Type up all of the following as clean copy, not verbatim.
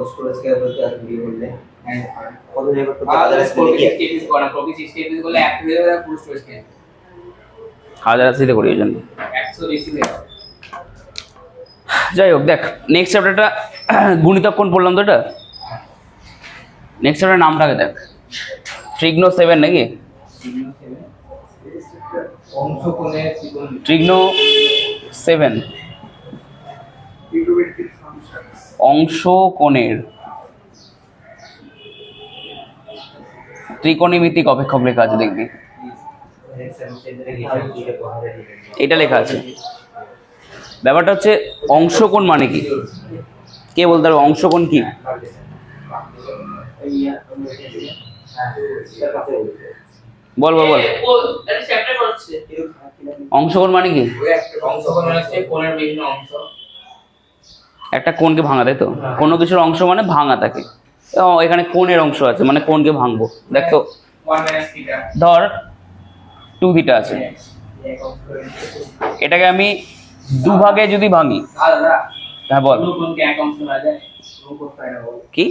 Storage scale বলতে আর video করলে কত জায়গা করতে আলাদা স্টোরেজ স্কেল করা প্রোগ্রেস স্কেল করলে এক হয়ে যাবে পুরো স্টোরেজ স্কেল 1080 তে করি এই জন্য 100 বেশি হয়ে যাবে। যাই হোক দেখ নেক্সট চ্যাপ্টারটা গুণিতক কোণ পড়লাম তো এটা নেক্সট চ্যাপ্টারের নামটাকে দেখ ট্রিগনো 7 নাকি অংশকোণের ট্রিগনো 7 অংশকোণের ত্রিকোণমিতিক অপেক্ষক লেখা আছে দেখবি এটা লেখা আছে ব্যাপারটা হচ্ছে অংশকোণ মানে কি কে বলতে পারবে অংশকোণ কি বল বল বল অংশকোণ মানে কি অংশকোণ মানে হচ্ছে কোণের বিভিন্ন অংশ একটা কোণকে ভাঙা তাই তো কোনো কিছুর অংশ মানে ভাঙা থাকে এখানে কোণের অংশ আছে মানে কোণকে ভাঙবো দেখ তো 1 θ ধর 2 θ আছে এটাকে আমি দুভাগে যদি ভাঙি আলাদা হ্যাঁ বল পুরো কোণকে এক অংশ করা যায় পুরো কোণ পায় না বল কি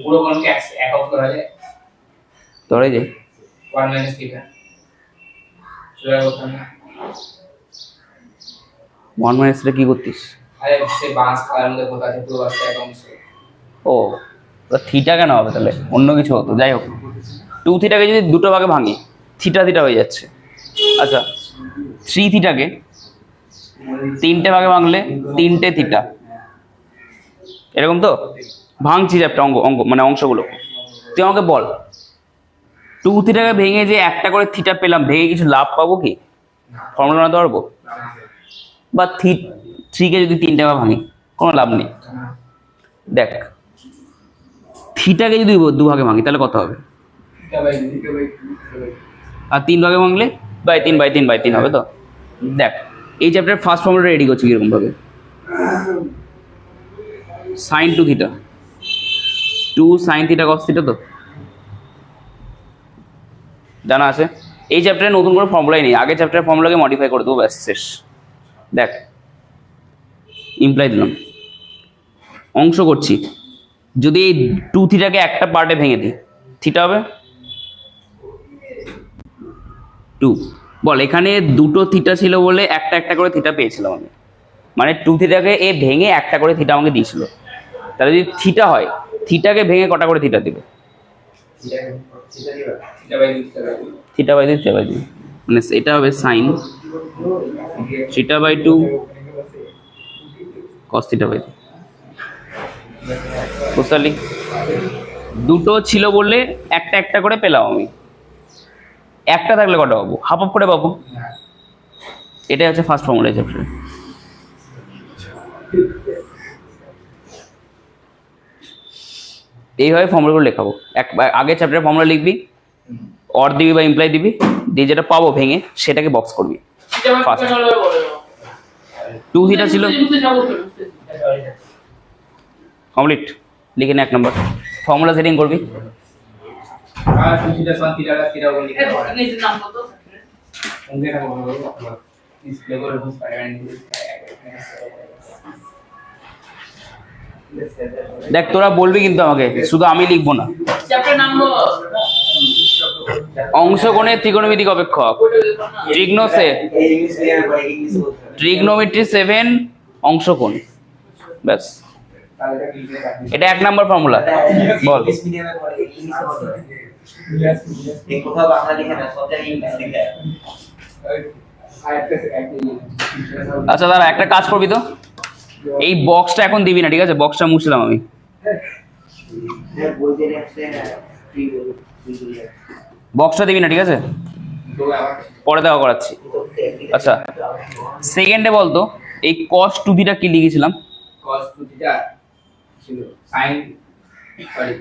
পুরো কোণকে এক অংশ করা যায় ধরে যে 1 θ চলে গেল না 1 মাইনাস এটা কি করতিস আরে সে বাঁশ কার মধ্যে কোথা আছে পুরো বাঁশটা এক অংশ ও থিটা কেন হবে তাহলে অন্য কিছু হতো যাই হোক 2 থিটাকে যদি দুটো ভাগে ভাঙি থিটা থিটা হয়ে যাচ্ছে আচ্ছা 3 থিটাকে তিনটে ভাগে ভাঙলে তিনটে থিটা এরকম তো ভাঙছি একটা অঙ্ক মানে অংশগুলো তুই আমাকে বল 2 থিটাকে ভেঙে যে একটা করে থিটা পেলাম ভেঙে কিছু লাভ পাবো কি ফর্মুলা বানাতে পারবো বা 3 কে যদি তিনটে ভাগে ভাঙি কোনো লাভ নেই দেখ থিটাকে যদি দুভাগে ভাঙি তাহলে কত হবে আর 3 ভাগে ভাঙলে বাই 3 হবে তো দেখ এই চ্যাপ্টার ফার্স্ট ফর্মুলাটা রেডি করছি কিরকম ভাবে sin 2 theta 2 sin theta cos theta তো জানা আছে এই চ্যাপ্টারে নতুন করে ফর্মুলাই নেই আগের চ্যাপ্টারের ফর্মুলাকে মডিফাই করে দেবো ব্যাস শেষ দেখ ইমপ্লাই দিলাম অংশ করছি যদি এই 2 থিটাকে একটা পার্টে ভেঙে দিই থিটা হবে 2 বল এখানে দুটো থিটা ছিল বলে একটা একটা করে থিটা পেয়েছিলাম আমি মানে 2 থিটাকে এ ভেঙে একটা করে থিটা আমাকে দিয়েছিল তাহলে যদি থিটা হয় থিটাকে ভেঙে কটা করে থিটা দিবে থিটা বাই 2 মানে এটা হবে sine theta by 2 cos theta by 2 বুঝতে পারলি দুটো ছিল বলে একটা একটা করে পেলাম আমি একটা থাকলে কটা পাবো হাফ হাফ করে পাবো এটাই হচ্ছে ফার্স্ট ফর্মুলা চ্যাপ্টার এইভাবে ফর্মুলাগুলো লেখাবো আগে চ্যাপ্টারের ফর্মুলা লিখবি অর দিবি বা ইমপ্লাই দিবি দিয়ে যেটা পাবো ভেঙে সেটাকে বক্স করবি ফার্স্ট 2 থিটা ছিল কমপ্লিট লিখে নে 1 নম্বর ফর্মুলা সেটিং করবি আর থিটা সমান থিটা ওগুলো লিখে দাও নিজের নাম কত অঙ্কের নাম বলো ডিসপ্লে করে বুঝ পারেন দেখ তোরা বলবি কিন্তু আমাকে শুধু আমি লিখবো না চ্যাপ্টার নাম বল অংশকোণের ত্রিকোণমিতিক অপেক্ষক ট্রিগনোমেট্রি 7 অংশকোণ ব্যাস এটা 1 নম্বর ফর্মুলা বল আচ্ছা দাঁড়া একটা কাজ করবি তো এই বক্সটা এখন দিবি না ঠিক আছে বক্সটা মুছলাম আমি বক্সটা দিবি না ঠিক আছে পরে দেওয়া করাচ্ছি আচ্ছা সেকেন্ডে বলতো এই cos 2 থিটা কি লিখেছিলাম cos 2 থিটা ছিল sin সরি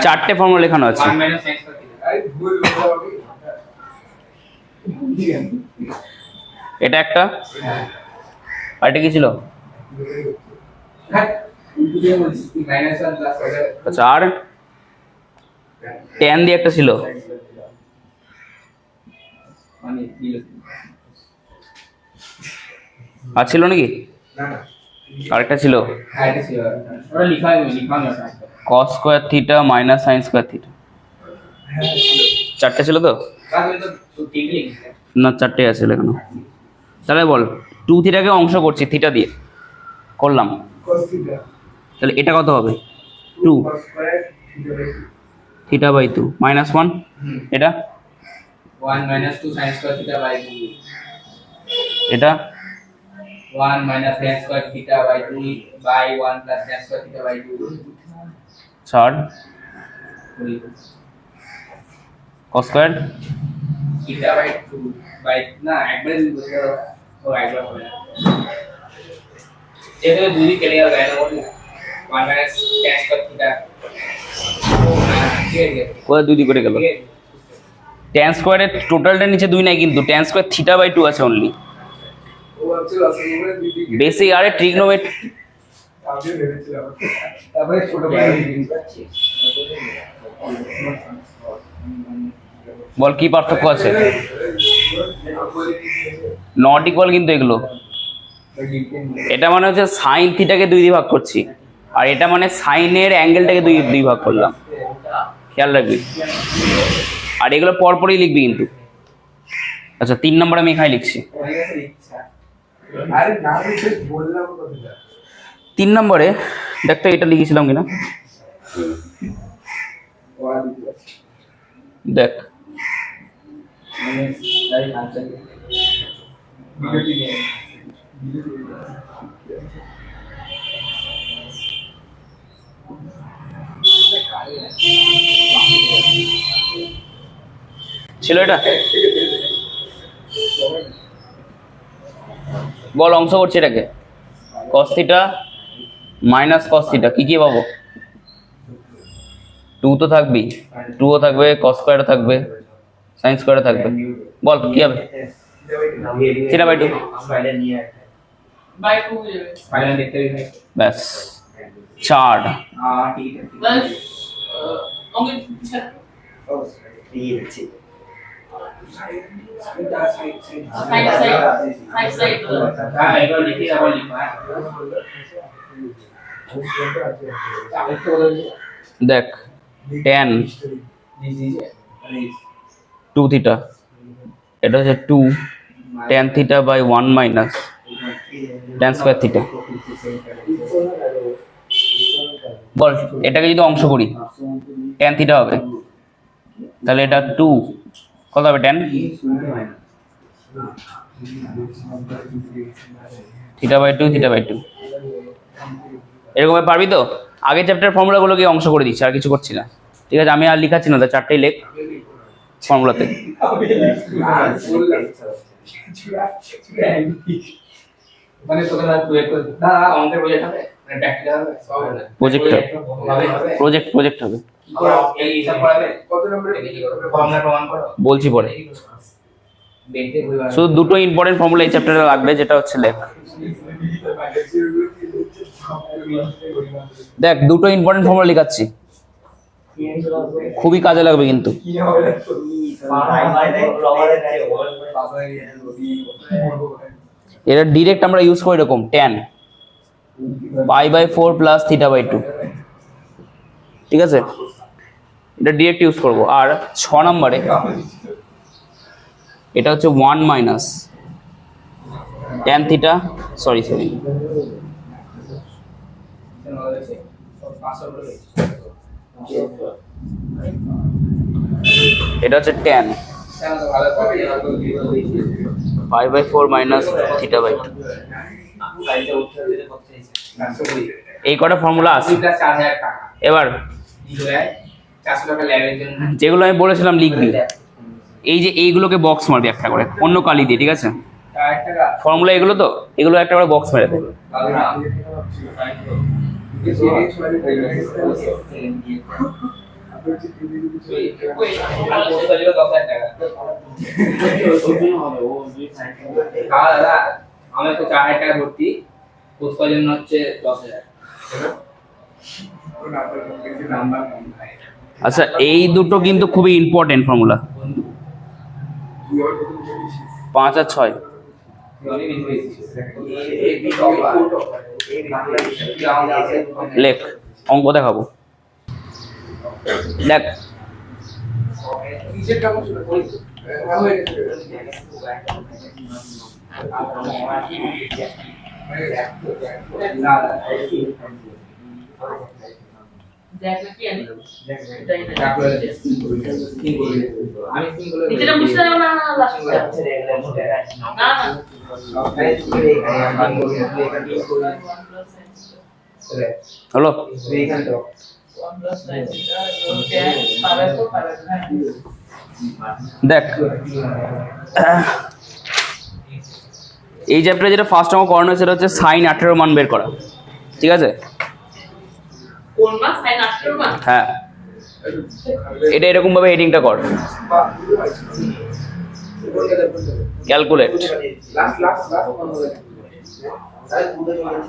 চারটে ফর্মুলা লেখানো আছে 1 - sin এই ভুল এটা একটা আর এটা কি ছিল আচ্ছা আর tan দিয়ে একটা ছিল আর ছিল নাকি আরেকটা ছিল হ্যাঁ এটা ছিল ওটা লিখা হয়নি ওটা cos square theta minus sin square theta. চারটে ছিল তো? তাহলে তো ঠিক লিখছে না, চারটে আছে লেখানো। তাহলে বল 2 থিটাকে অংশ করছি থিটা দিয়ে করলাম, তাহলে এটা কত হবে? 2 থিটা বাই 2 মাইনাস 1, এটা 1 - 2 sin স্কয়ার থিটা বাই 2, এটা 1 - tan square theta by 2 by 1 + tan square theta by 2, 4 cos square theta by 2 by না একবারে দুই বসে গেল ও একবার হবে না এটা দুই দিকে কেটে গেল গায়ে বল 1 - tan স্কয়ার থিটা ঠিক আছে কোথায় 2 দিয়ে করে গেল? tan স্কয়ারের টোটালটা নিচে 2 নাই কিন্তু tan স্কয়ার থিটা বাই 2 আছে অনলি। বেসিক আরে ট্রিগনোমেট্রি তারপরে ছোট করে বল কি পার্থক্য আছে? নট ইকুয়াল কিন্তু এগুলো। এটা মানে হচ্ছে সাইন থিটাকে 2 দিয়ে ভাগ করছি, আর এটা মানে সাইনের অ্যাঙ্গেলটাকে 2 ভাগ করলাম, খেয়াল রাখবি। আর এগুলো পরপরই লিখবি কিন্তু। আচ্ছা 3 নম্বর আমি এখানে লিখছি। 3 নম্বরে দেখতে এটা লিখেছিলাম কিনা দেখ। ছিল এটা, বল অংশ করছি এটাকে cos theta minus cos theta কি কি পাবো? 2 তো থাকবেই, 2 ও থাকবে, cos স্কয়ারও থাকবে, sin স্কয়ারও থাকবে। বল কি হবে? থিটা বাই 2 বাই 2 হয়ে যাবে ফাইনাল দেখতে হবে ব্যাস 4। ঠিক আছে প্লাস অঙ্কে হ্যাঁ এবার লিখি আবার লিখা দেখ tan 2 থিটা, এটা হচ্ছে 2 tan theta by 1 minus tan square theta. বল এটাকে যদি অংশ করি tan থিটা হবে, তাহলে এটা 2 কত হবে? tan theta by 2 theta by 2 এরকম পারবি তো? আগের চ্যাপ্টার ফর্মুলাগুলোকে অংশ করে দিচ্ছি, আর কিছু করছি না। ঠিক আছে, আমি আর লিখাচ্ছি না, চারটেই লেখ ফর্মুলাতে। মানে তোকে না অঙ্কের প্রজেক্ট হবে মানে প্র্যাকটিক্যাল হবে সব হবে প্রজেক্ট হবে। এই হিসাব করাবে কত নম্বরে ফর্মুলা প্রমাণ করো বলছি পরে। শুধু দুটো ইম্পর্টেন্ট ফর্মুলা এই চ্যাপ্টারে লাগবে, যেটা হচ্ছে লেখ। দেখ দুটো ইম্পর্টেন্ট ফর্মুলা লিখাচ্ছি, খুবই কাজে লাগবে কিন্তু। এটা ডিরেক্ট আমরা ইউজ করি এরকম tan π/4 প্লাস থিটা বাই 2, ঠিক আছে? এটা ডিরেক্ট ইউজ করব। আর 6 নম্বরে এটা হচ্ছে 1 মাইনাস tan থিটা, সরি এটা হচ্ছে tan π/4 মাইনাস থিটা বাই 2। এই কটা ফর্মুলা আছে। এবার যেগুলো আমি বলেছিলাম লিখবি, এই যে এইগুলোকে বক্স মারবি একটা করে অন্য কালি দিয়ে, ঠিক আছে? ফর্মুলা এগুলো তো, এগুলো একটা করে বক্স মেরে দেবে। আমার তো 4000 টাকা ভর্তি, কোর্সের জন্য হচ্ছে 10000। আচ্ছা এই দুটো কিন্তু খুবই ইম্পর্টেন্ট ফর্মুলা, 5 আর 6। লেখ অঙ্ক দেখাবো দেখ হলো দেখ এই চ্যাপ্টারে যেটা ফার্স্ট অঙ্ক করানো সেটা হচ্ছে sin 18 মান বের করা ঠিক আছে হ্যাঁ এটা এরকম ভাবে হেডিংটা কর ক্যালকুলেট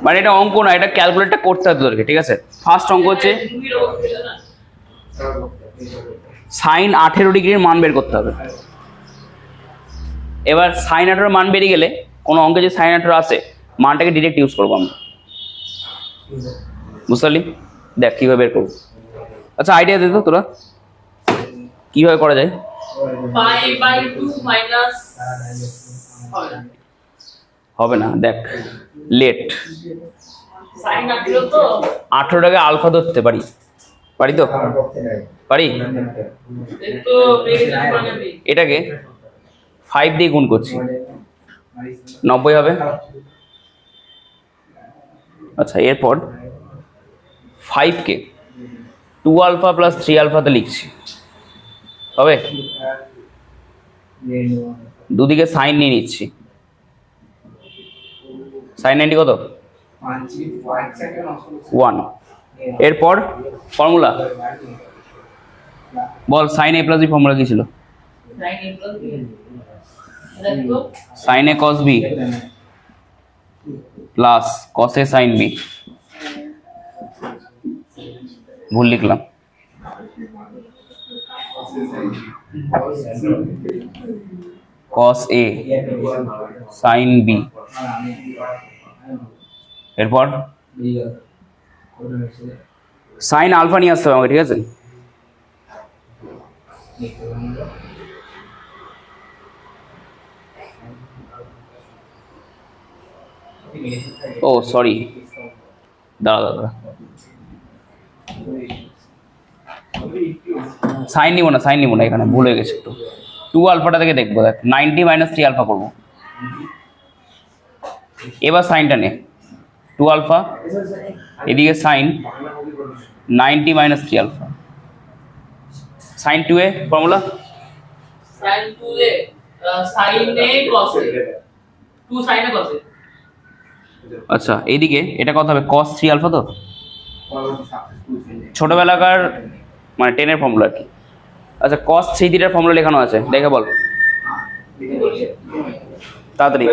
মানে এটা অঙ্ক না এটা ক্যালকুলেটটা করতে হবে তোদেরকে ঠিক আছে ফার্স্ট অঙ্ক হচ্ছে sin 18 ডিগ্রির মান বের করতে হবে এবার sin 18 মান বেরিয়ে গেলে কোনো অঙ্কে যে sin 18 আসে মানটাকে ডিরেক্ট ইউজ করবো আমরা বুঝতে পারলি দেখ কিভাবে বের করবো আচ্ছা আইডিয়া দে তো তোরা কিভাবে করা যায় হবে না দেখ লেট 18টাকে আলফা ধরতে পারি পারি তো পারি এটাকে 5 দিয়ে গুণ করছি 90 হবে আচ্ছা এরপর 5 কে 2 আলফা প্লাস 3 আলফাতে লিখছি হবে দুদিকে সাইন নিয়ে নিচ্ছি সাইন 90 কত 1 এরপর ফর্মুলা বল sine a plus b formula কি ছিল sine a cos b plus cos a sin b ভুল লিখলাম cos a sin b এরপর সাইন আলফা নিয়ে আসতে হবে আমাকে ঠিক আছে ও সরি দাঁড়া সাইন নিব না এখানে ভুল হয়ে গেছে একটু 2 আলফাটা থেকে দেখবো দেখ 90 মাইনাস 3 আলফা করবো এবার সাইনটা নে 2 আলফা এদিকে sign 90 minus 3 alpha sign 2 A formula sin 2a sin a cos a 2 sin a cos a আচ্ছা এইদিকে এটা কত হবে cos 3 আলফা তো ছোটবেলাকার মানে 10 এর ফর্মুলা কি আচ্ছা cos 3 থিটার ফর্মুলা লেখানো আছে দেখে বল তাড়াতাড়ি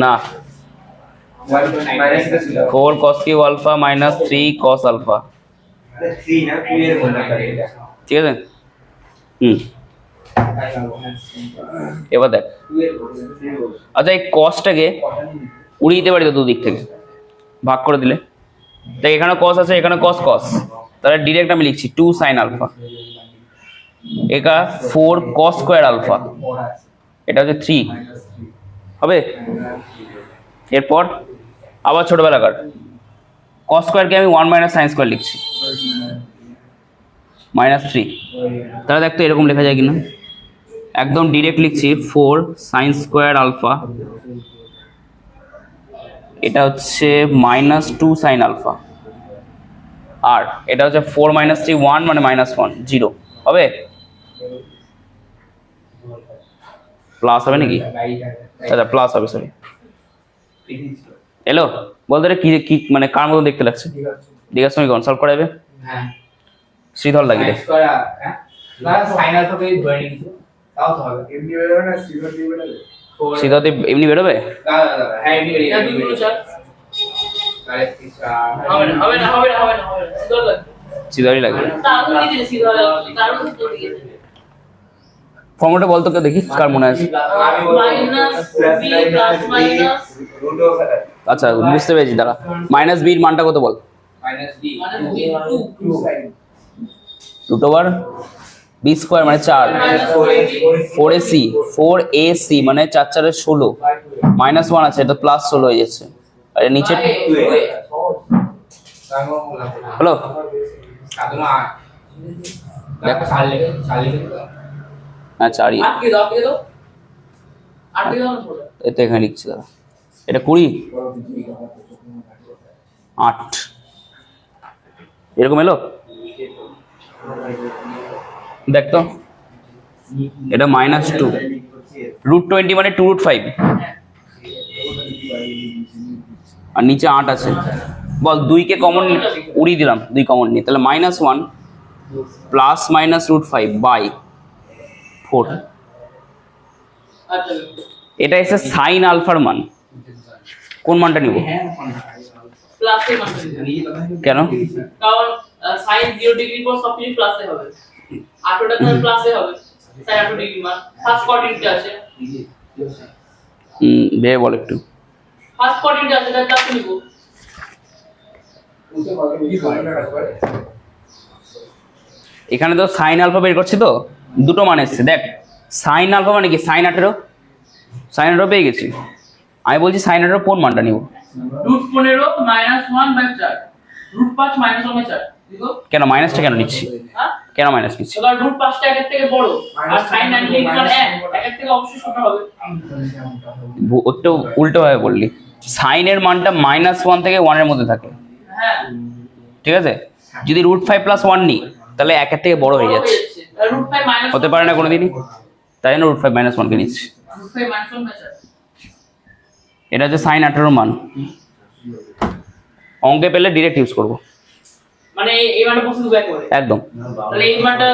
না 4 cos cube alpha minus 3 cos alpha ঠিক আছে এবার দেখ আচ্ছা এই কসটাকে উড়িয়ে দিতে পারি তো দুদিক থেকে ভাগ করে দিলে দেখ এখানে কস আছে এখানে কস কস তাহলে ডিরেক্ট আমি লিখছি 2 sin আলফা এটা 4 cos স্কয়ার আলফা এটা হচ্ছে 3 হবে এরপর আবার ছোটবেলাকার cos স্কয়ারকে আমি 1 মাইনাস sin স্কয়ার লিখছি -3 তাহলে দেখ তো এরকম লেখা যায় কিনা একদম ডিরেক্ট লিখছি 4 sin স্কয়ার আলফা এটা হচ্ছে -2 sin আলফা আর এটা হচ্ছে 4 3 1 মানে -1 0 হবে প্লাস হবে নাকি আচ্ছা প্লাস হবে সরি এলো বলতে কি কি মানে কার মতো দেখতে লাগছে দিঘার সমীকরণ সলভ করা যাবে হ্যাঁ শ্রীধর লাগিয়ে না সাইন আলফা কে ধরে নিয়েছি তাও তো হবে এমনি বেরোবে না শ্রীধর দিয়ে বেরোবে শ্রীধর এমনি বেরোবে হ্যাঁ এমনি বেরিয়ে যাবে দুটো চার হবে না সিধর লাগবে শ্রীধরই লাগবে তারপর দিতে সিধর কারণ তো দিয়েছে ফর্মুলাটা বলতো কে দেখি কার মনে আছে। মাইনাস বি প্লাস মাইনাস আচ্ছা বুঝতে পেরেছি, দাঁড়া। মাইনাস বি এর মানটা কত বল? Minus B minus B 2 root over B square মানে 4, 4ac 4ac মানে 4 4 16, -1 আছে, এটা +16 হয়ে যাচ্ছে, আর এর নিচে হলো। সাধনা দেখ চালে আচ্ছা আর আটকে দাও না বলো। এটা এখানে লিখছি, দাঁড়া। এটা 20 8 এরকম এলো, দেখ তো। এটা -2 √20 মানে 2√5, আর নিচে 8 আছে। বল 2 কে কমন উড়িয়ে দিলাম, 2 কমন নিয়ে, তাহলে -1 প্লাস মাইনাস √5/4। আচ্ছা এটা এসে সাইন আলফার মান, কোন মানটা নিব? প্লাসের মানটা কেন? কারণ sin 0 ডিগ্রি পর সবকিছু প্লাসে হবে, 8টা তো প্লাসে হবে, তাই 8 ডিগ্রি মান ফার্স্ট কোয়াড্রেন্টে আছে। ভেবে বল একটু। ফার্স্ট কোয়াড্রেন্টে আছে, তাই প্লাসে নিব। এখানে তো সাইন আলফা বের করছি, তো দুটো মান এসছে। দেখ সাইন আলফা মানে কি? সাইন 18, সাইন 18 পেয়ে গেছি। আমি বলছি সাইন 18 কোন মানটা নিব? √15 -1/4 √5 -1/4 দেখো। কেন মাইনাসটা কেন নিচ্ছি? হ্যাঁ কেন মাইনাস নিচ্ছি? এবার √5টা একের থেকে বড়, আর sin 90 মানে 1 একের থেকে অবশ্যই ছোট হবে। একটু উল্টো ভাবে বললি। সাইনের মানটা -1 থেকে 1 এর মধ্যে থাকে, হ্যাঁ ঠিক আছে? যদি √5 + 1 নিই তাহলে 1 এর থেকে বড় হয়ে যাচ্ছে, √5 - হতে পারে না কোনোদিনই। তাই জন্য √5 - 1 কে নিচ্ছি। √5 -1/4 এটা হচ্ছে সাইন 18 মান। অঙ্কে পেলে ডিরেক্ট ইউজ করব, মানে এই মানটা বসে দেবো একবারে একদম। তাহলে এই মানটা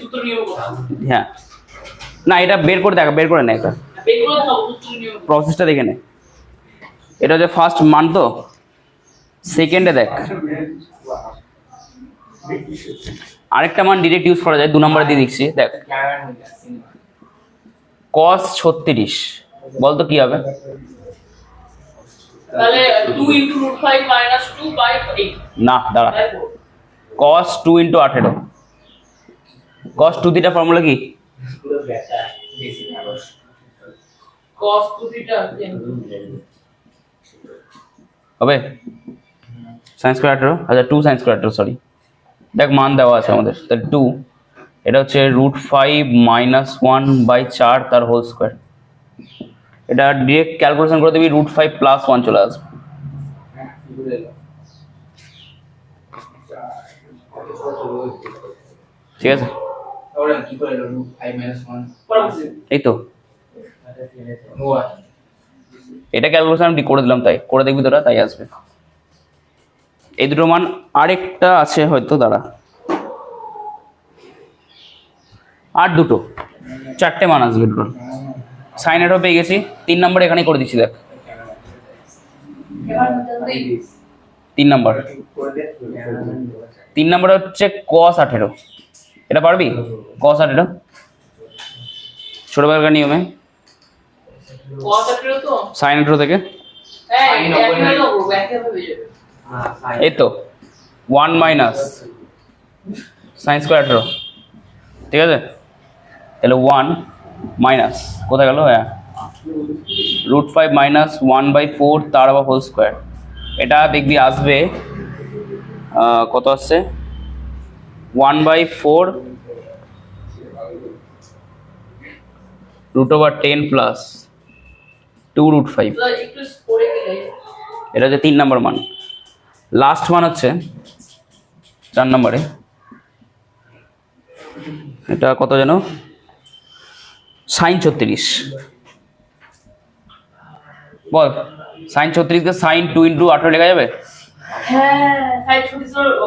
সূত্র নিয়ম কথা হ্যাঁ, না এটা বের করে দেখা, বের করে নে, একটা বের করে দেখাবো সূত্র নিয়ম। প্রসেসটা দেখে নে। এটা হচ্ছে ফার্স্ট মান, তো সেকেন্ডে দেখ আরেকটা মান ডিরেক্ট ইউজ করা যায়, 2 নম্বরে দিয়ে দিচ্ছি। দেখ cos 36, বল তো কি হবে? তাহলে 2 * √5 - 2/8 না দাঁড়া, cos 2 * 18, cos 2 থিটা ফর্মুলা কি? cos 2θ হবে sin স্কয়ার 18, আচ্ছা 2 sin স্কয়ার 18, সরি। দেখ মান দেওয়া আছে আমাদের, তাহলে 2, এটা হচ্ছে √5 - 1/4 তার হোল স্কয়ার। এটা ডিরেক্ট ক্যালকুলেশন করে দিবি, √5 + 1 চলে আসবে। ঠিক আছে, ওরা কি করে √5 - 1 পরবর্তী এই তো এটা ক্যালকুলেশন আমি করে দিলাম, তাই করে দেখবি তোরা, তাই আসবে। এই দুটো মান, আরেকটা আছে হয়তো, দাঁড়া, আর দুটো 4টে মান আসবে দুটো। সাইন 18 পেয়ে গেছি, 3 নম্বর এখানে করে দিচ্ছি। দেখ 3 নম্বর, 3 নম্বর হচ্ছে cos 18, এটা পারবি? cos 18 ছোটবেলাকার নিয়মে cos 18 তো সাইন 18 থেকে, হ্যাঁ একই হলো ব্যাকে হবে যাবে। এই তো 1 মাইনাস সাইন স্কয়ার 18, ঠিক আছে? তাহলে 1 মাইনাস কোথায় গেল? হ্যাঁ √5 - 1/4 তার আবার হোল স্কয়ার। এটা দেখবি আসবে কত আসছে? 1/4 √10 প্লাস 2√5। তো একটু পড়ে গেলে এটা হচ্ছে 3 নম্বর মান। লাস্ট মান হচ্ছে 4 নম্বরে, এটা কত যেন? সাইন 36। বল সাইন 36 কে সাইন 2 * 18 লেখা যাবে? হ্যাঁ সাইড ছোট ছোট ও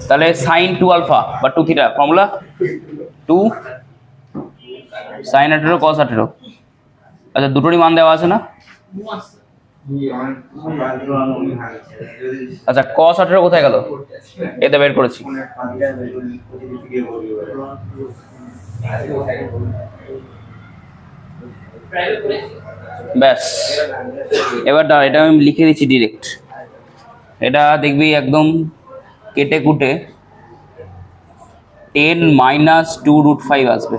তাহলে সাইন 2 আলফা বা 2 থিটা ফর্মুলা 2 সাইন 18 cos 18। আচ্ছা দুটোরই মান দেওয়া আছে না? আচ্ছা cos 18 কোথায় গেল? এতে বের করেছি। প্রাইভেট করে ব্যাস এবার দাঁড়া, এটা আমি লিখে দিচ্ছি ডিরেক্ট। এটা দেখবি একদম কেটে কুটে 10 - 2√5 আসবে।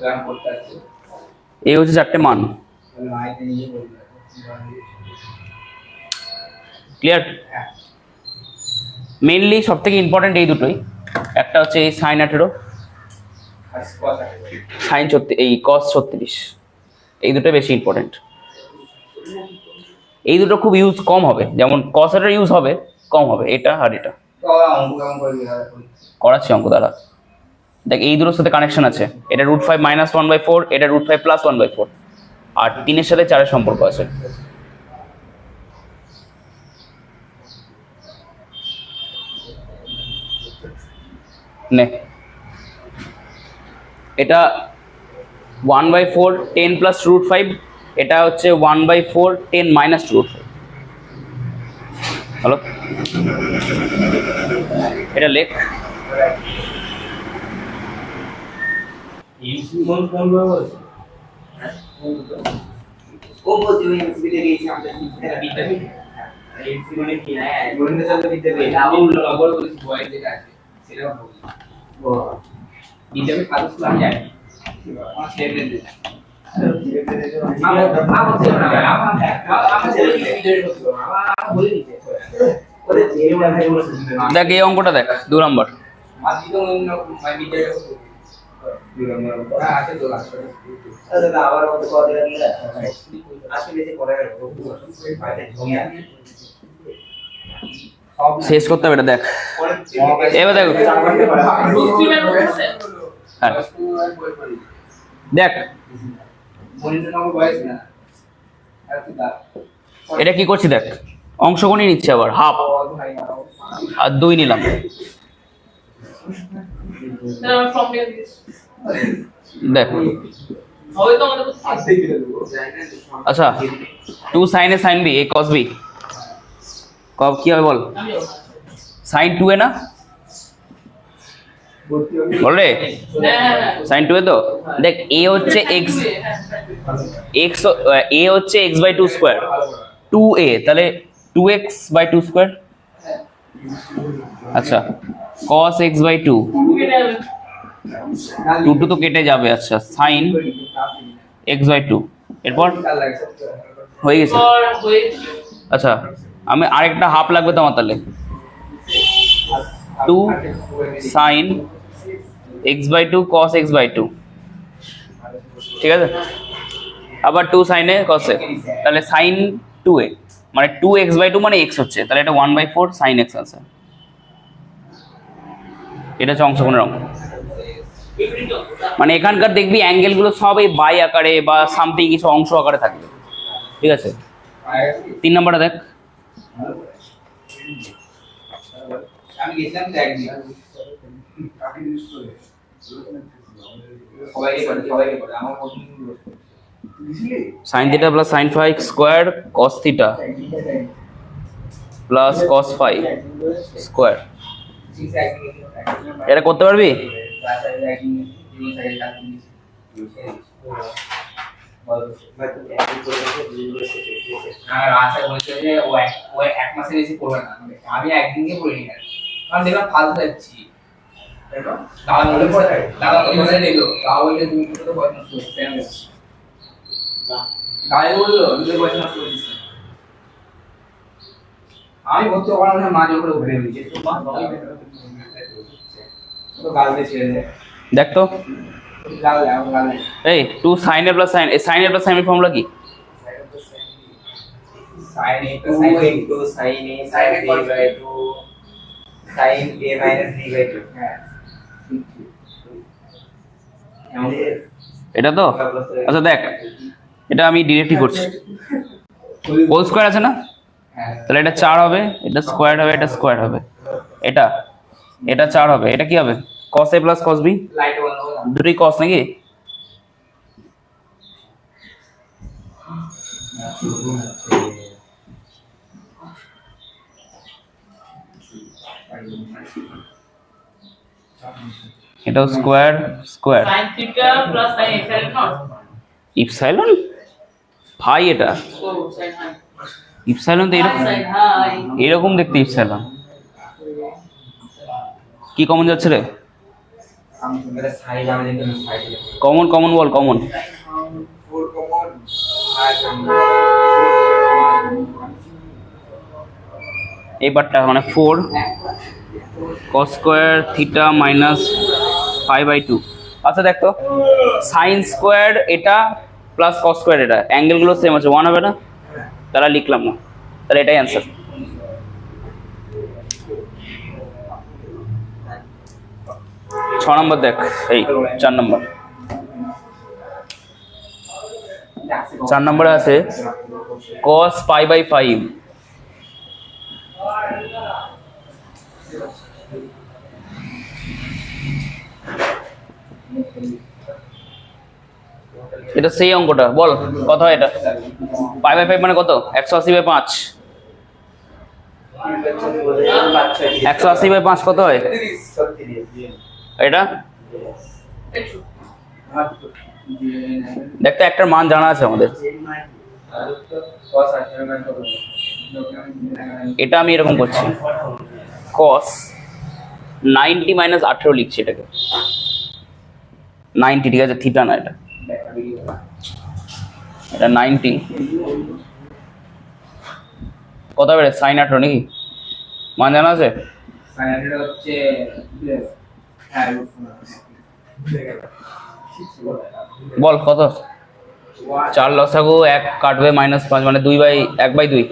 রান করতে আছে এই হচ্ছে চারটে মান, লাইট নিয়ে বলবে ক্লিয়ার? মেনলি সব থেকে ইম্পর্টেন্ট এই দুটোই, একটা হচ্ছে এই সাইন 18, আজ কথা সাইন 36, এই কস 36, এই দুটো বেশি ইম্পর্টেন্ট। এই দুটো খুব ইউজ কম হবে, যেমন কসের ইউজ হবে কম হবে, এটা আর এটা। তো অঙ্ক কেমন করে দিতে হবে করাচ্ছি অঙ্ক দ্বারা। দেখ এই দুটোর সাথে কানেকশন আছে, এটা √5 - 1/4, এটা √5 + 1/4, আর 3-এর সাথে 4-এর সম্পর্ক আছে। নে এটা 1/4 10 + √5, এটা হচ্ছে 1/4 10 - √5। হলো, এটা লেখ। কোন কোন বলছে ও বলছে ওই এমসিবিতে গিয়েছি আমাদের বিদ্যাপীঠ এমসি মানে কি না গোবিন্দচন্দ্র বিদ্যাপীঠ আমি লগর বলেছি বয়েস যেটা আছে সেটা বলি ও বিদ্যাপীঠ কাজ স্কুল আমি জানি আমার ছেলে দিতে দেখ এই অঙ্কটা দেখ 2 নম্বর। আবার আমাদের কত দিলে আসলে বেশি পড়ে গেল শেষ করতে হবে এটা, দেখ এবার দেখ। হ্যাঁ দেখ এটা কি করছি দেখ, অংশগণই নিচ্ছে আবার হাফ আর 2 নিলাম। ফর্ম দিয়ে দেখ হবে তো আমাদের আচ্ছা 2 sin a sin b a cos b কব কি হবে বল? আমি sin 2a না বল রে, হ্যাঁ sin 2a তো। দেখ a হচ্ছে x, a হচ্ছে x/2 স্কয়ার, 2a তাহলে 2x/2 স্কয়ার। আচ্ছা cos x/2, 2 তো কেটে যাবে। আচ্ছা sin x/2, এরপর হয়ে গেছে। আচ্ছা আমি আরেকটা হাফ লাগবে তো আমার, তাহলে 2 sin x/2 cos x/2, ঠিক আছে। আবার 2 sin a cos a, তাহলে sin 2a মানে 2x/2 মানে x হচ্ছে, তাহলে এটা 1/4 sin x আছে। এটা হচ্ছে অংশগণের অঙ্ক। মানে এখানকার দেখবি অ্যাঙ্গেল গুলো সব এই বাই আকারে বা সামথিং কিছু অংশ আকারে থাকবে, ঠিক আছে। 3 নম্বরটা দেখ। আমি গেছিলাম তো একদিন সবাইকে করে আমার পছন্দ sin theta plus sin phi square cos theta plus cos phi square, এটা করতে পারবি? আর আশা বলছে যে ও এক মাসের বেশি পড়বে না, আমি একদিনকে পড়িনি। কারণ দেখলাম ফালতু যাচ্ছি, দাদা বলে দিল, দাদা বলছে তুমি তো পয়সা নষ্ট করছিস, দাদা বললো তুমি পয়সা নষ্ট করছিস। আমি ভর্তি করার মা জোর করে উঠে দিয়েছি, তো গাল দিয়ে ছেড়ে দেয়। দেখ তো গাল দেয় গাল দেয় এই 2 sin a plus sin, এই sin a plus sin এর ফর্মুলা কি? sin a sin a sin b/2 sin a minus b/2 হ্যাঁ এটা তো। আচ্ছা দেখ এটা আমি ডিরেক্টলি করছি, হোল স্কয়ার আছে না, হ্যাঁ তাহলে এটা 4 হবে, এটা স্কয়ার হবে, এটা স্কয়ার হবে, এটা 4 হবে, এটা কি হবে? cos a plus cos b, light বন্ধ করো। দুটোই cos নাকি? এটাও square square sin theta plus sin epsilon not epsilon ভাই এটা oh sin hi ইপসাইলন তো এরকম sin hi এরকম দেখতে ইপসাইলন কি কমন যাচ্ছে রে আমি তোমাদের সাইড আমি দেখতে সাইড কমন কমন বল কমন 4 কমন আর এই পার্টটা মানে 4 cos স্কয়ার থিটা মাইনাস 5/2 আচ্ছা দেখ তো sin স্কয়ার এটা প্লাস cos স্কয়ার এটা অ্যাঙ্গেলগুলো সেম আছে 1 হবে না তাহলে লিখলাম না তাহলে এটাই অ্যানসার 6 নম্বর দেখ এই 4 নম্বর 4 নম্বরে আছে cos π/5 এটা সেই অঙ্কটা বল কত হয় এটা π/5 মানে কত 180/5 180/5 কত হয় এটা দেখতে একটার মান জানা আছে আমাদের এটা আমি এরকম করছি cos 90 - 18 লিখছি এটাকে 90 ঠিক আছে থিটা না এটা 90 কত বেড়ে sin 18 নাকি মান জানা আছে সাইনাটা হচ্ছে হ্যাঁ বল কত 4 লসাগু 1 কাটবে -5 মানে 1/2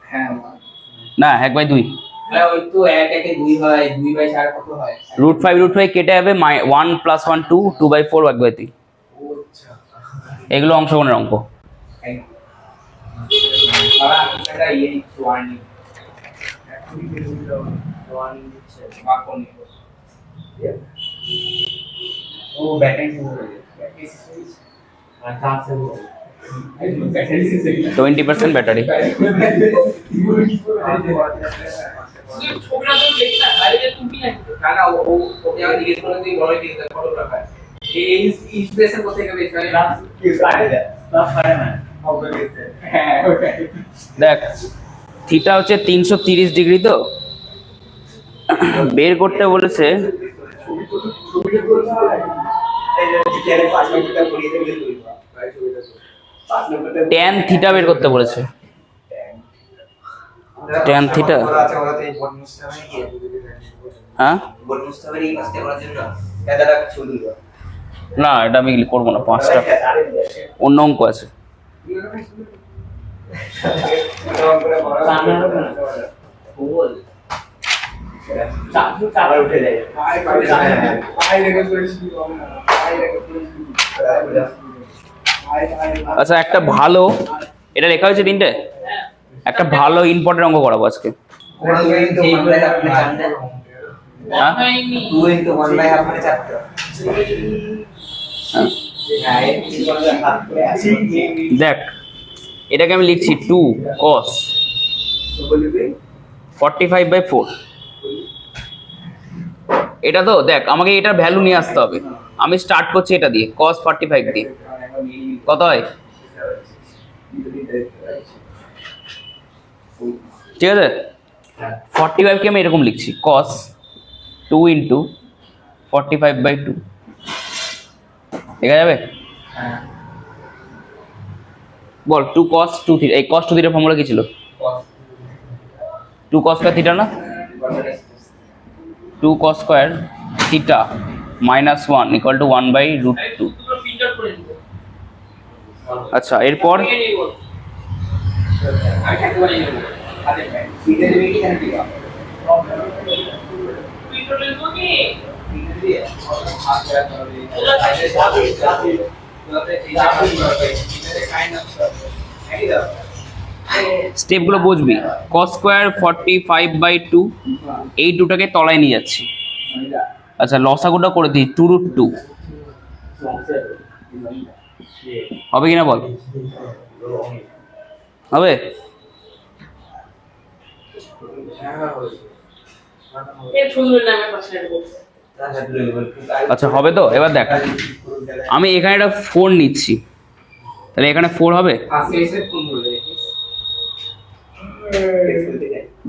হ্যাঁ না 1/2 ওই তো 1 1 2 হয় 2/4 কত হয় √5 কেটে যাবে 1 + 1 2 2/4 1/3 এগুলো অংশগ্রহণের অঙ্ক বাবা এটা ইয়ে ওয়ার্নিং ও ব্যাটারি 20% ব্যাটারি छोकरा तो देखना भाई ये तुम भी नहीं না ও ওকে আমি জিজ্ঞেস করে তুই বড় দিকে ফটোগ্রাফার এই ইন্সপিরেশন কোথায় থেকে পেয়েছ কি সাইড না সাইড না হবে গেছে হ্যাঁ ওটাই দেখ থিটা হচ্ছে 330 ডিগ্রি তো বের করতে বলেছে এই যে টিচারে 5 মিনিটটা পড়িয়ে দিলে তুই 5 মিনিটটা tan থিটা বের করতে বলেছে tan থিটা আছে ওরাতে বোর্ড মুছতে হবে কি হ্যাঁ বোর্ড মুছতে হবে এই কাজটা করার জন্য দাদা ছুটি দাও না এটা আমি করবো না 5টা অন্য অঙ্ক আছে চাবার উঠে যায় আচ্ছা একটা ভালো এটা লেখা হয়েছে 3টে একটা ভালো ইম্পর্টেন্ট অঙ্ক করাবো আজকে হ্যাঁ হয়নি 2 into 1 by half মানে 4টা দেখ এটাকে আমি লিখছি 2 cos 45/4 এটা তো দেখ আমাকে এটার ভ্যালু নিয়ে আসতে হবে আমি স্টার্ট করছি এটা দিয়ে cos 45 দিয়ে কত হয় ঠিক আছে 45 কে আমি এরকম লিখছি cos 2 into 45/2 দেখা যাবে বল 2 cos 2 থিটা এই cos 2 থিটার ফর্মুলা কি ছিল 2 cos স্কয়ার থিটা না 2 cos স্কয়ার থিটা -1 = 1/√2 দুটো প্রিন্ট আউট করে নিব আচ্ছা এরপর নিয়ে নিব আমি খেতে পারি না হাতে পাই সিটে দিবি কি জানি দিবা প্রিন্ট আউট নিব কি সিটে দিয়ে হাত রাখতে হবে তোতে এই এটা কাইন্ড অফ এই দাও স্টেপগুলো বুঝবি cos স্কয়ার 45/2 এই 2টাকে তলায় নিয়ে যাচ্ছি আচ্ছা লসাগুটা করে দিই 2√2 হবে কিনা বল হবে এর সুন্দর নামে পাশে বলছে আচ্ছা হবে তো? এবার দেখ, আমি এখানে একটা 4 নিচ্ছি, তাহলে এখানে 4 হবে? আসে এসে কোন বলে দেখিস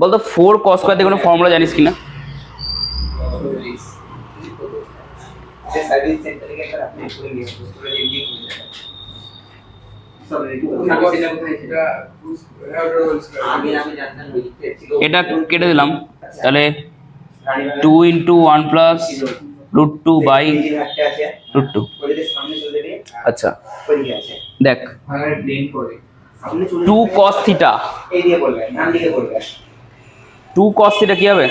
বলতো 4 cos স্কয়ার দিয়ে কোনো ফর্মুলা জানিস কিনা? সার্ভিস সেন্টারে গিয়ে আপনি করে নিয়ে করে দিয়ে এটা কেটে দিলাম, তাহলে 2 × 1 প্লাস √2 বাই √2। আচ্ছা দেখ, ভাঙা ব্লেন্ড করে 2 cos থিটা, এই দিয়ে বলবেন, নাম দিয়ে বলবেন। 2 cos থিটা কি হবে?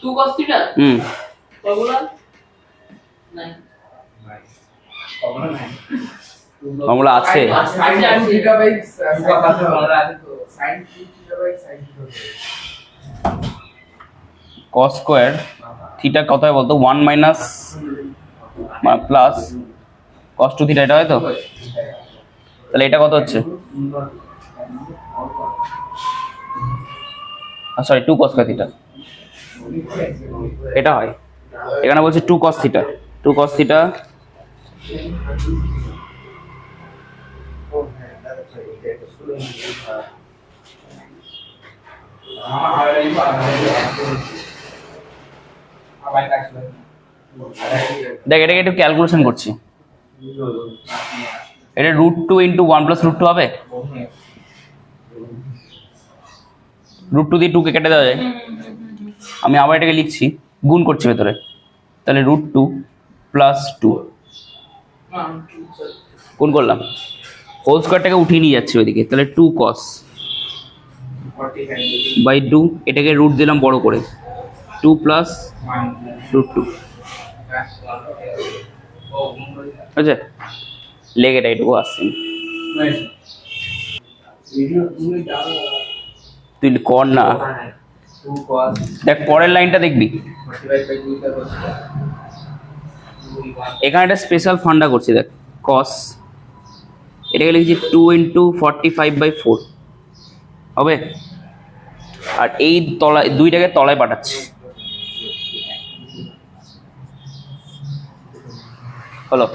2 cos থিটা ফর্মুলা নাই, ফর্মুলা আছে। sin থিটা বাই ফর্মুলা আছে তো, sin theta by sin theta cos square theta কত হয় বলতো? 1 মাইনাস প্লাস cos 2 থিটা, এটা হয় তো? তাহলে এটা কত হচ্ছে? সরি 2 cos স্কয়ার থিটা, এটা হয়। এখানে বলছে 2 cos থিটা, 2 cos থিটা দেখ, এটাকে একটু ক্যালকুলেশন করছি। এটা √2 × 1 প্লাস √2 হবে। √2 দিয়ে 2 কে কেটে দেওয়া যায়। আমি আবার এটাকে লিখছি, গুণ করছি ভেতরে, তাহলে √2 প্লাস 2 কোন করলাম, হোল স্কয়ারটাকে উঠিয়ে নিয়ে যাচ্ছি ওইদিকে, তাহলে 2 cos বাই 2, এটাকে রুট দিলাম বড় করে, 2 প্লাস √2। আচ্ছা লেগে এটা এটুকু আসছে, তুই কর না। দেখ পরের লাইনটা দেখবি, এখানে একটা স্পেশাল ফান্ডা করছি, দেখ cos, এটাকে লিখছি 2 × 45/4 হবে, আর এই তলায় দুইটাকে তলায় পাঠাচ্ছি, হলো।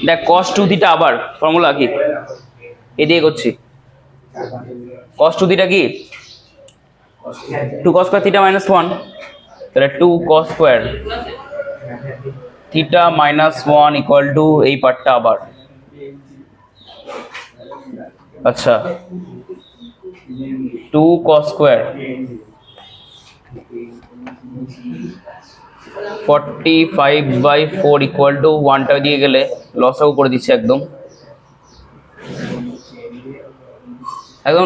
দেখ cos 2 থিটা, আবার ফর্মুলা কি এদিকে করছি, cos 2 থিটা কি 2 cos স্কয়ার থিটা মাইনাস 1, তাহলে 2 cos square theta minus 1 equal to এই পার্টটা আবার। আচ্ছা 2 cos স্কয়ার 45/4 ইকুয়াল টু 1টা দিয়ে গেলে লসাগু করে দিচ্ছি, একদম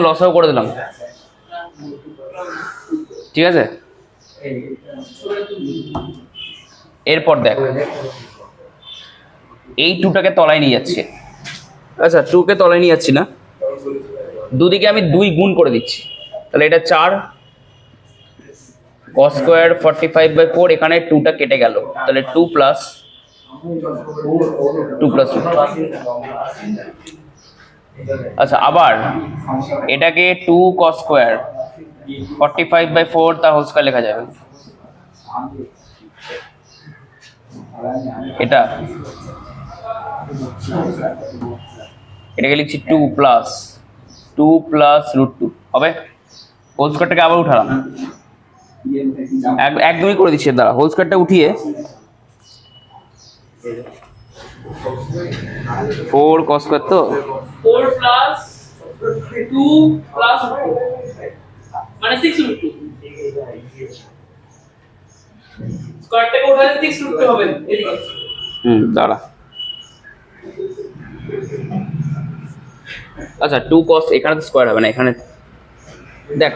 লসাগু করে দিলাম, ঠিক আছে। এরপর দেখ এই 2টাকে তলায় নিয়ে যাচ্ছে, আচ্ছা 2 কে তলায় নিয়ে যাচ্ছি না, দুদিকে আমি 2 গুণ করে দিচ্ছি, তাহলে এটা 4 cos স্কয়ার 45/4, এখানে 2টা কেটে গেল, তাহলে 2 প্লাস 2 প্লাস 2। আচ্ছা আবার এটাকে 2 cos স্কয়ার 45/4 তা হোল স্কয়ার লেখা যাবে, এটাকে লিখছি 2 প্লাস √2 হবে। হোল স্কয়ারটাকে আবার উঠালাম, একদমই করে দিচ্ছি, দাঁড়া হোল স্কয়ারটা উঠিয়ে 4 cos স্কয়ার, তো 4 প্লাস 2 প্লাস মানে 6√2 স্কয়ারটাকে উঠালে 6√2 হবে এদিকে। দাঁড়া, আচ্ছা 2 cos, এখানে তো স্কয়ার হবে না, এখানে দেখ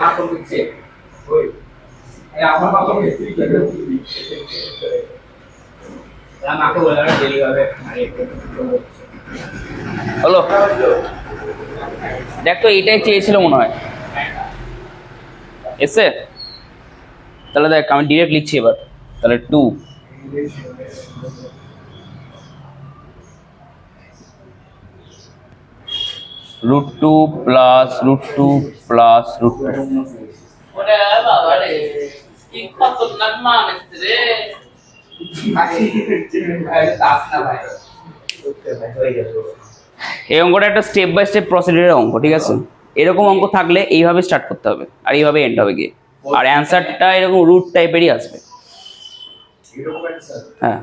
হলো, দেখ তো এটাই চেয়েছিল মনে হয় এসে, তাহলে দেখ আমি ডিরেক্ট লিখছি এবার, তাহলে 2 √2 প্লাস √2 প্লাস √2 ওরে বাবা রে কি খতরনাক মানুষ রে তাস না ভাই হয়ে যাবে এই অঙ্কটা একটা স্টেপ বাই স্টেপ প্রসিডিউরের অঙ্ক, ঠিক আছে? এরকম অঙ্ক থাকলে এইভাবে স্টার্ট করতে হবে আর এইভাবে এন্ড হবে গিয়ে, আর অ্যান্সারটা এরকম রুট টাইপেরই আসবে। এরকম অ্যান্সার হ্যাঁ,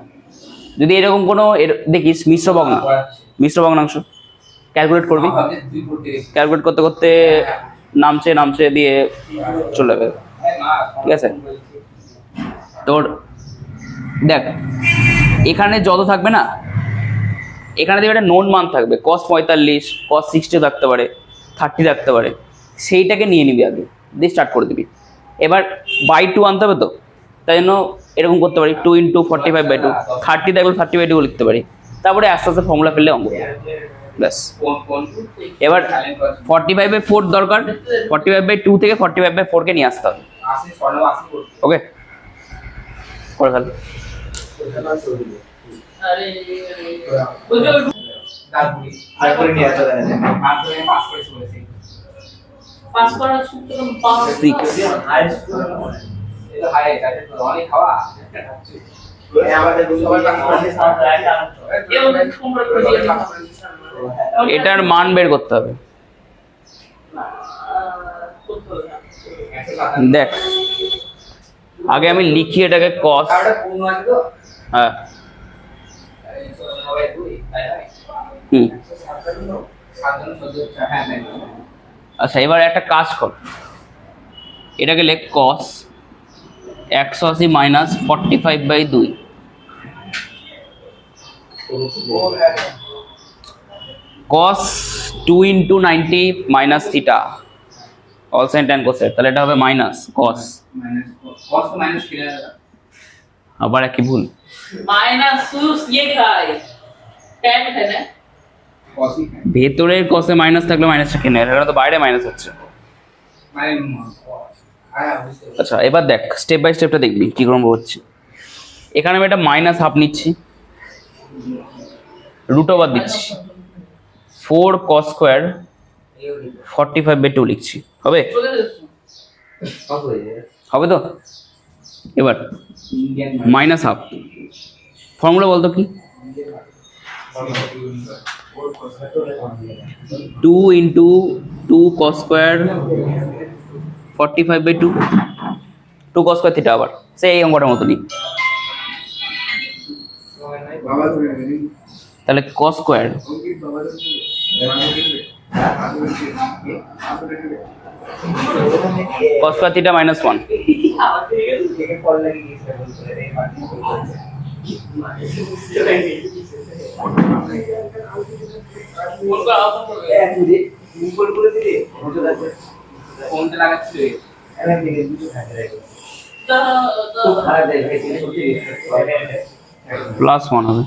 যদি এরকম কোনো দেখিস মিশ্র ভগ্নাংশ ক্যালকুলেট করবি, তুই করতে ক্যালকুলেট করতে করতে নামছে দিয়ে চলে যাবে, ঠিক আছে? তোর দেখ এখানে যত থাকবে না, এখানে দেখবে একটা নোন মান থাকবে, cos 45 cos 60 থাকতে পারে, 30 থাকতে পারে, সেইটাকে নিয়ে নিবি আগে, দিয়ে স্টার্ট করে দিবি। এবার বাই 2 আনতে হবে তো, তাই জন্য এরকম করতে পারি 2 × 45/2, 30 থাকলে 30/2 লিখতে পারি, তারপরে আস্তে আস্তে ফর্মুলা ফেললে অঙ্ক ব্যাস। এবার 45/4 দরকার, 45/2 থেকে 45/4 কে নিয়ে আসতে হবে, আসে স্বর্ণ আসে করতে ওকে? করে ফেল। আরে বুঝো তারপরে তারপরে নিয়ে আসতে হবে মাধ্যমে পাস করে চলেছি পাস করার সূত্র পাস হাই স্কুল এটা হাই এটা তো অনেক খাওয়া আমাদের সবাই পাস করতে সাথে রাইট এও তোমরা করে দিয়ে এটার মান বের করতে হবে। দেখ আগে আমি লিখি এটাকে cos, এটা পূর্ণ আছে তো হ্যাঁ এই 16/2 তাই না হুম 7 হ্যাঁ হ্যাঁ আচ্ছা, এবার একটা কাজ কর, এটাকে লেখ cos 180 - 45/2, cos 2 × 90 - theta all sine tan cosec, তাহলে এটা হবে মাইনাস cos, মাইনাস cos তো মাইনাস কিনা আবার একই ভুল, মাইনাস সুস ये খাই টাইম এখানে cos ই ভেতরের cos-এ মাইনাস থাকলে মাইনাসটা কেন, এটা তো বাইরে মাইনাস হচ্ছে। মানে আয়া বুঝতে আচ্ছা এবার দেখ স্টেপ বাই স্টেপটা দেখবি কী করবো হচ্ছে। এখানে আমি একটা মাইনাস হাফ নিচ্ছি, রুট ওভার দিচ্ছি, 4 cos স্কোয়ার 45/2 লিখছি, হবে? চলে যাচ্ছে কত হয়ে যাবে হবে তো? এবার ইন্ডিয়ান মাইনাস হাফ, ফর্মুলা বলতো কি? 2 × 2 cos square 45/2, 2 cos square theta, আবার সেই এই অঙ্কটার মতনই, বাবা ধরে নিবি তাহলে cos স্কোয়ার অঙ্কিত বাবা ধরে cos স্কোয়ার থিটা -1, আবার ঠিক আছে থেকে কল লাগিয়ে দিয়েছে বলতে রে মাটি ফোন করা অফ করবে তুই গুগল করে দিলে বুঝতে পারছিস ফোনটা লাগাচ্ছি এমন দিকে দুটো থাকে রে তো খুব খারাপ দেয় ভাই তুমি সত্যি +1 হবে।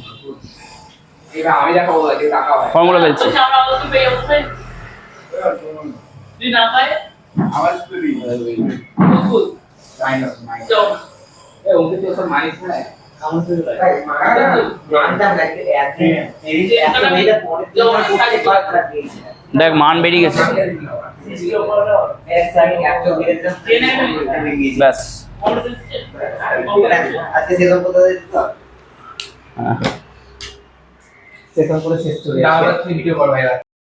এবার আমি দেখাবো যে টাকা হয় ফর্মুলা বলছি, তো আমরা তো পেয়ে উঠবে তুই না পায় আওয়াজ করি গুড মাইনাস তো এ ওকে তো সব মাইনাস না কাম শুরু করে ভাই মানটা লাগে এত এই যে এত মেয়েটা পড়ে করতে পারতা দিয়েছে দেখ মান বেরিয়ে গেছে, এক সাইড এত মেয়েটা ব্যাস। আজকে সেরকম কথা দিতে তো হ্যাঁ সেরকম করে শেষ চলে তাহলে তুমি ভিডিও করো ভাই